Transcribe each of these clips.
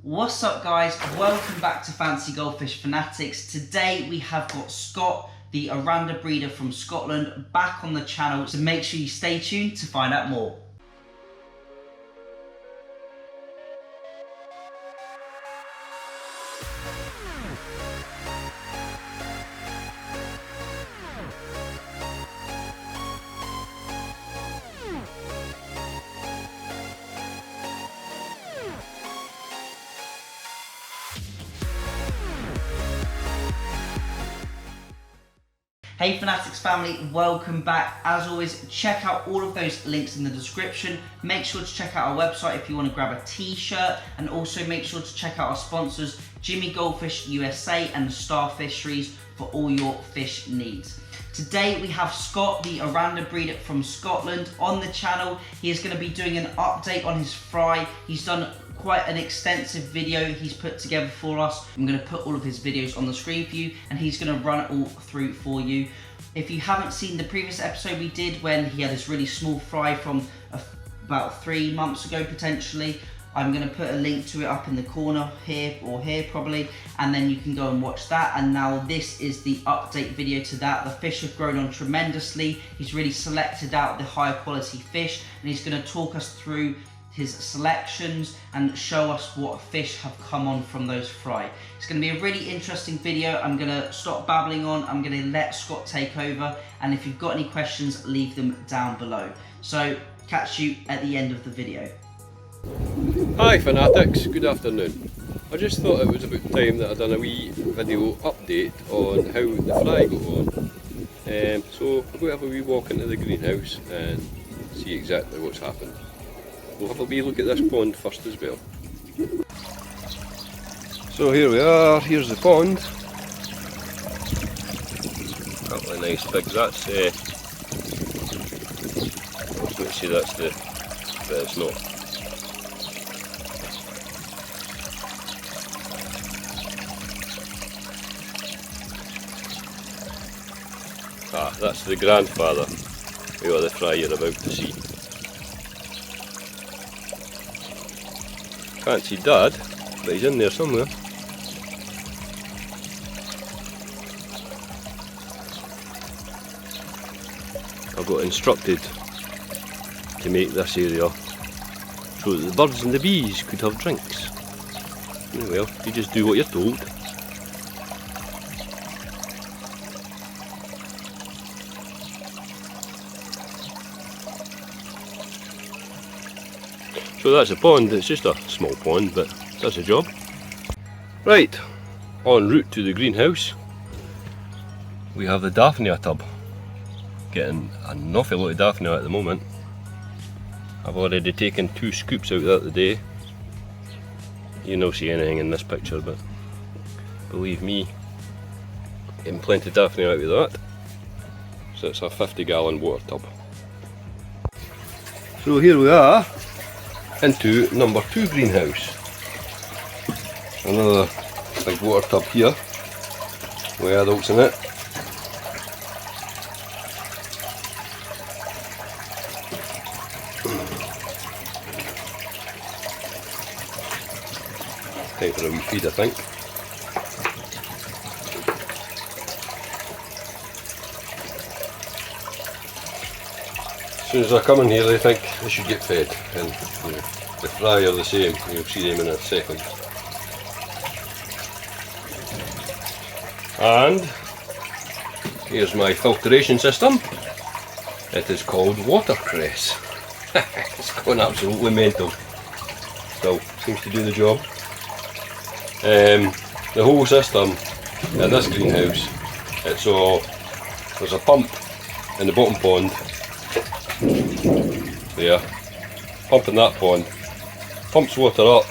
What's up guys, welcome back to Fancy Goldfish Fanatics. Today we have got Scott, the Oranda breeder from Scotland, back on the channel, so make sure you stay tuned to find out more. Hey Fanatics family, welcome back. As always, check out all of those links in the description. Make sure to check out our website if you want to grab a t-shirt, and also make sure to check out our sponsors, Jimmy Goldfish USA and Star Fisheries, for all your fish needs. Today we have Scott, the Oranda breeder from Scotland, on the channel. He is going to be doing an update on his fry. He's done quite an extensive video he's put together for us. I'm going to put all of his videos on the screen for you, and he's going to run it all through for you. If you haven't seen the previous episode we did when he had this really small fry from about 3 months ago potentially, I'm going to put a link to it up in the corner here, or here probably, and then you can go and watch that. And now this is the update video to that. The fish have grown on tremendously. He's really selected out the higher quality fish, and he's going to talk us through his selections and show us what fish have come on from those fry. It's going to be a really interesting video. I'm going to stop babbling on. I'm going to let Scott take over, and if you've got any questions, leave them down below. So catch you at the end of the video. Hi Fanatics, good afternoon. I just thought it was about time that I done a wee video update on how the fry got on. So we're going to have a wee walk into the greenhouse and see exactly what's happened. We'll have a wee look at this pond first as well. So here we are, here's the pond. Couple of nice bigs, that's I was going to say that's the, but it's not. Ah, that's the grandfather who are the fry you're about to see. Can't see Dad, but he's in there somewhere. I got instructed to make this area so that the birds and the bees could have drinks. Well, you just do what you're told. So that's a pond. It's just a small pond, but does the job. Right, en route to the greenhouse, we have the Daphnia tub. Getting an awful lot of Daphnia at the moment. I've already taken 2 scoops out of that today. You don't see anything in this picture, but believe me, getting plenty of Daphnia out of that. So it's a 50-gallon water tub. So here we are, into number 2 greenhouse. Another big water tub here with adults in it. Time for a wee feed, I think. As soon as I come in here, they think they should get fed, and you know, the fry are the same. You'll see them in a second. And here's my filtration system. It is called watercress. It's going absolutely mental. Still seems to do the job. The whole system in this greenhouse, it's all, there's a pump in the bottom pond. There, pump in that pond, pumps water up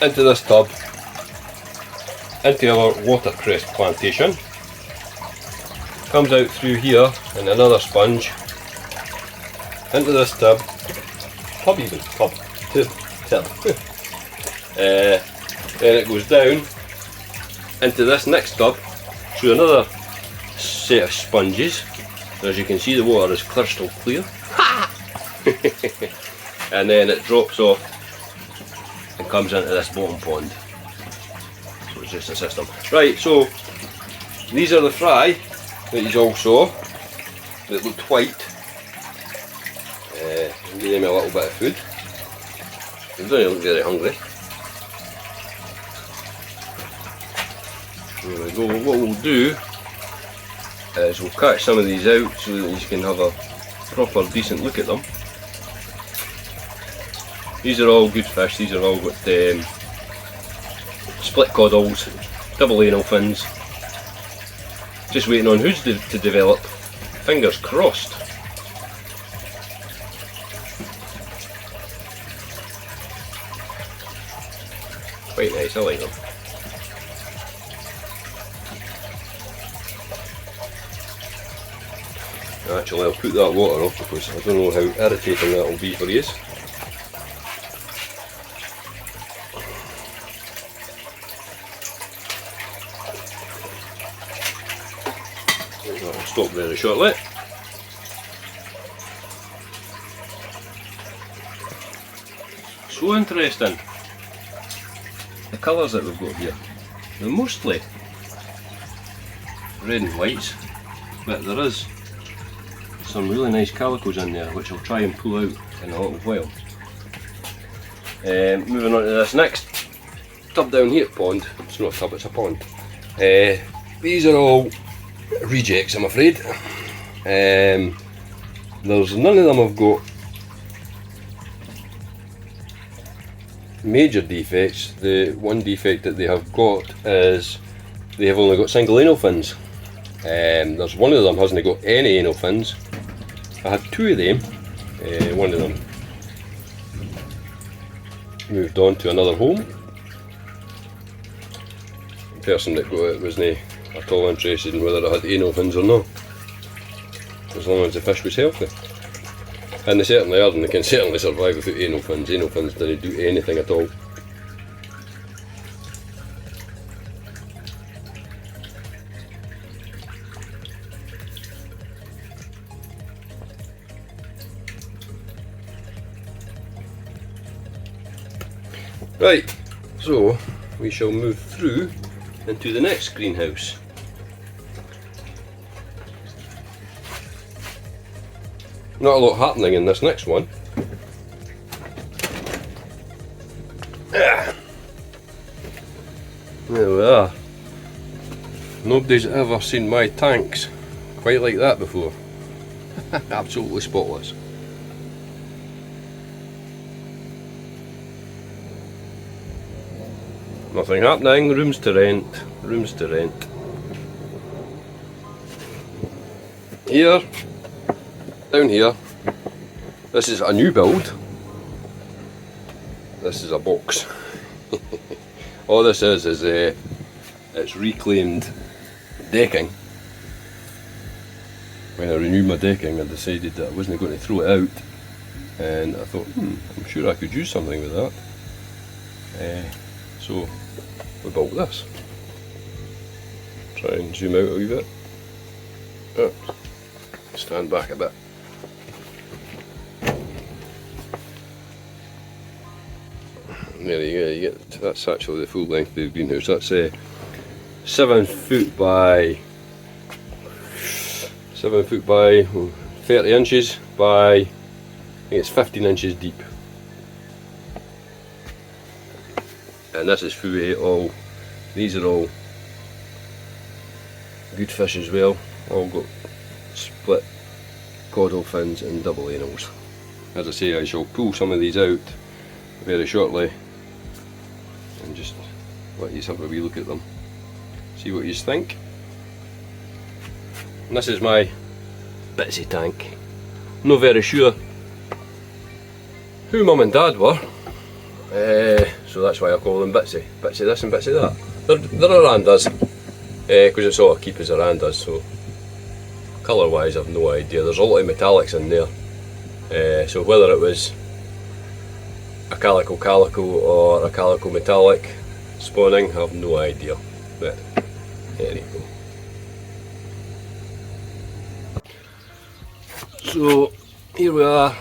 into this tub, into our watercress plantation, comes out through here in another sponge, into this tub, then it goes down into this next tub through another set of sponges. As you can see, the water is crystal clear. And then it drops off and comes into this bottom pond. So it's just a system. Right, so these are the fry that you all saw that looked white. Give them a little bit of food. They don't look very hungry. There we go. What we'll do is we'll catch some of these out so that you can have a proper decent look at them. These are all good fish. These are all got split caudals, double anal fins. Just waiting on hoods to develop. Fingers crossed. Quite nice, I like them. Actually, I'll put that water off because I don't know how irritating that will be for you. I'll stop very shortly. So interesting. The colours that we've got here. They're mostly red and whites, but there is some really nice calicos in there which I'll try and pull out in a little while. Moving on to this next tub down here, pond. It's not a tub, it's a pond. These are all rejects, I'm afraid. There's none of them have got major defects. The one defect that they have got is they have only got single anal fins. There's one of them hasn't got any anal fins. I had two of them. One of them moved on to another home. The person that got it wasn't at all interested in whether it had anal fins or not, as long as the fish was healthy. And they certainly are, and they can certainly survive without anal fins. Anal fins don't do anything at all. Right, so we shall move through into the next greenhouse. Not a lot happening in this next one. There we are. Nobody's ever seen my tanks quite like that before. Absolutely spotless. Nothing happening, rooms to rent, rooms to rent. Here, down here, this is a new build. This is a box. All this is it's reclaimed decking. When I renewed my decking, I decided that I wasn't going to throw it out, and I thought, I'm sure I could use something with that. So we built this. Try and zoom out a wee bit. Oh, stand back a bit. There you go, you get, that's actually the full length of the greenhouse. That's 7 foot by 30 inches by, I think it's 15 inches deep. And this is fully all, these are all good fish as well, all got split caudal fins and double anals. As I say, I shall pull some of these out very shortly and just let you have a wee look at them, see what you think. And this is my Bitsy tank. Not very sure who Mum and Dad were. So that's why I call them Bitsy. Bitsy this and Bitsy that. They're Orandas, because it's all I keep is Orandas, so colour wise I've no idea. There's a lot of metallics in there, so whether it was a calico or a calico metallic spawning, I have no idea, but there you go. So here we are.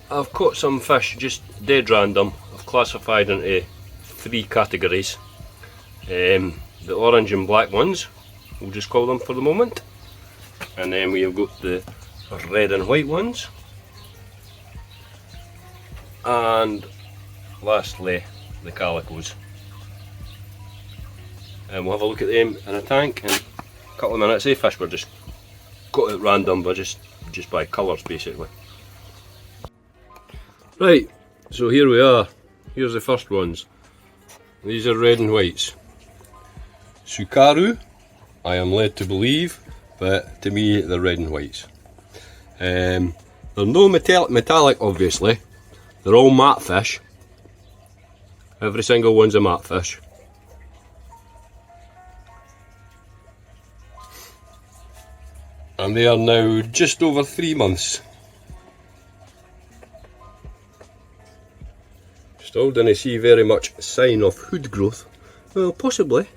I've caught some fish just dead random. I've classified into three categories. The orange and black ones, we'll just call them for the moment. And then we have got the red and white ones. And lastly, the Calicos. And we'll have a look at them in a tank in a couple of minutes. Fish were just got at random, but just by colours basically. Right, so here we are. Here's the first ones. These are red and whites. Sukaru, I am led to believe, but to me they're red and whites. They're no metallic obviously, they're all matte fish. Every single one's a matte fish. And they are now just over 3 months. Still didn't see very much sign of hood growth. Well, possibly.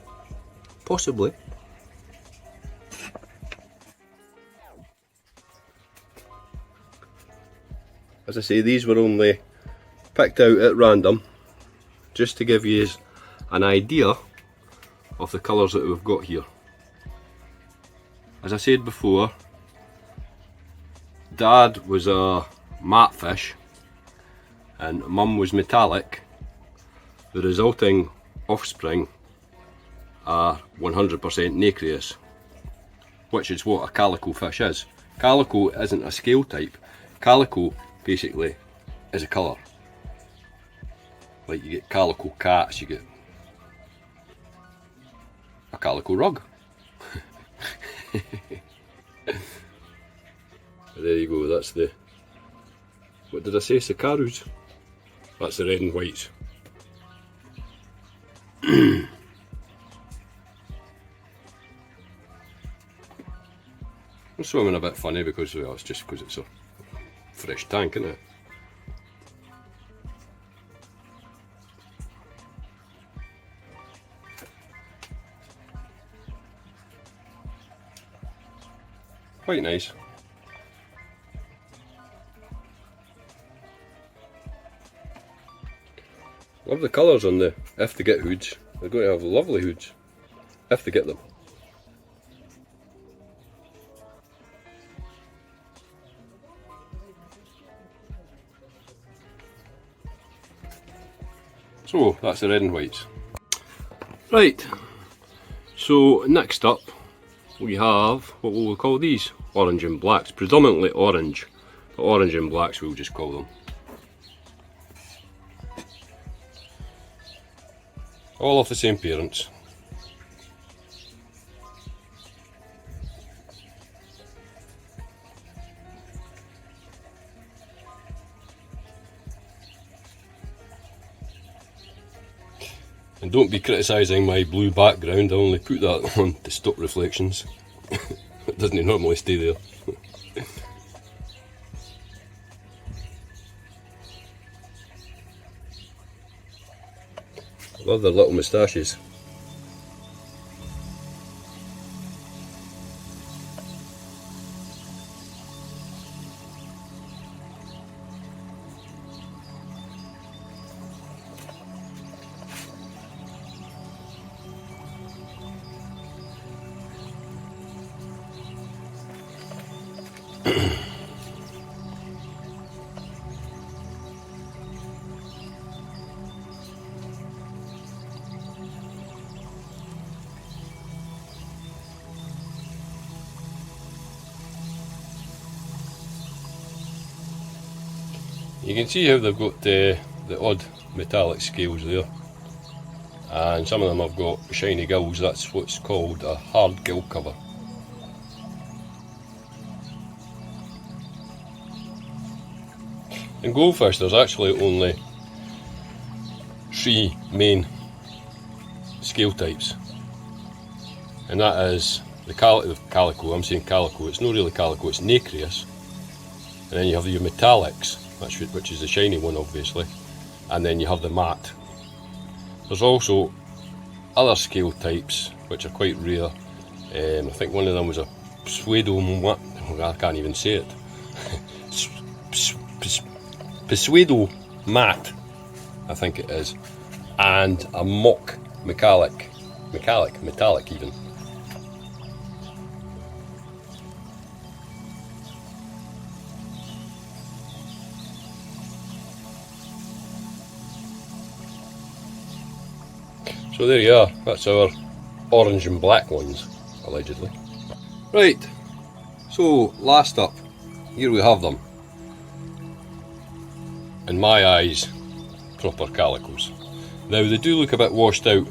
As I say, these were only picked out at random, just to give you an idea of the colours that we've got here. As I said before, Dad was a matte fish and Mum was metallic. The resulting offspring are 100% nacreous, which is what a calico fish is. Calico isn't a scale type. Calico basically is a colour. Like you get calico cats, you get a calico rug. There you go, that's the, what did I say, Sukarus? That's the red and whites. I'm swimming a bit funny because, well, it's just because it's a fresh tank, isn't it? Quite nice. Love the colours on the, if they get hoods. They're going to have lovely hoods, if they get them. So that's the red and whites. Right, so next up we have, what will we call these? Orange and blacks, predominantly orange, but orange and blacks we'll just call them. All of the same parents. And don't be criticising my blue background, I only put that on to stop reflections. It doesn't normally stay there. I love their little moustaches. You can see how they've got the odd metallic scales there, and some of them have got shiny gills. That's what's called a hard gill cover. In goldfish there's actually only 3 main scale types, and that is the calico. I'm saying calico, it's not really calico, it's nacreous, and then you have your metallics, which is the shiny one obviously, and then you have the matte. There's also other scale types which are quite rare. I think one of them was a pseudo, I can't even say it. Pseudo matte, I think it is. and a mock metallic even. So there you are, that's our orange and black ones, allegedly. Right, so last up, here we have them. In my eyes, proper Calicos. Now they do look a bit washed out,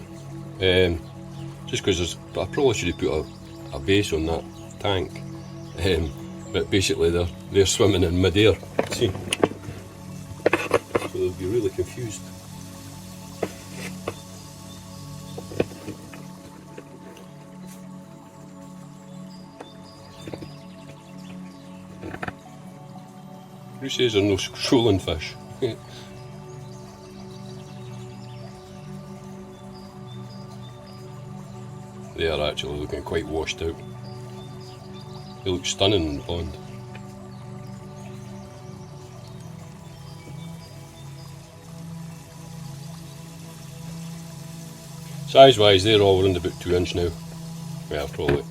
just because I probably should have put a base on that tank, but basically they're swimming in mid-air, see? So they'll be really confused. Who says there are no shoaling fish? They are actually looking quite washed out. They look stunning in the pond. Size wise, they're all around about 2 inch now. Well, probably,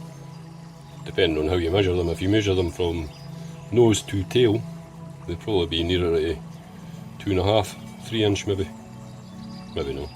depending on how you measure them. If you measure them from nose to tail, they'd probably be nearer to 2.5, 3 inch maybe. Maybe no.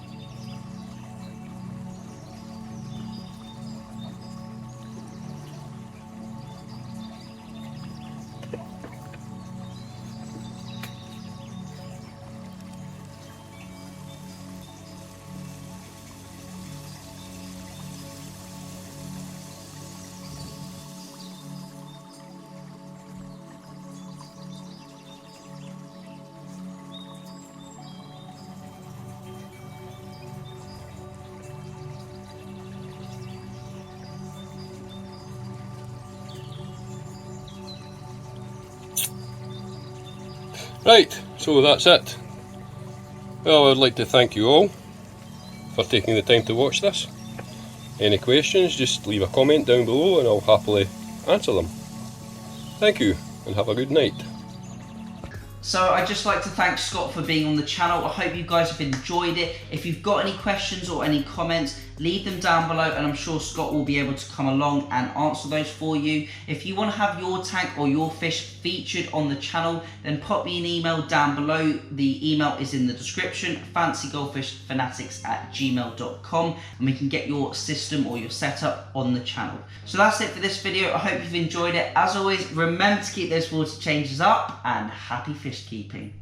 Right, so that's it. Well, I'd like to thank you all for taking the time to watch this. Any questions, just leave a comment down below and I'll happily answer them. Thank you and have a good night. So I'd just like to thank Scott for being on the channel. I hope you guys have enjoyed it. If you've got any questions or any comments, leave them down below and I'm sure Scott will be able to come along and answer those for you. If you want to have your tank or your fish featured on the channel, then pop me an email down below. The email is in the description, fancygoldfishfanatics@gmail.com, and we can get your system or your setup on the channel. So that's it for this video. I hope you've enjoyed it. As always, remember to keep those water changes up and happy fish keeping.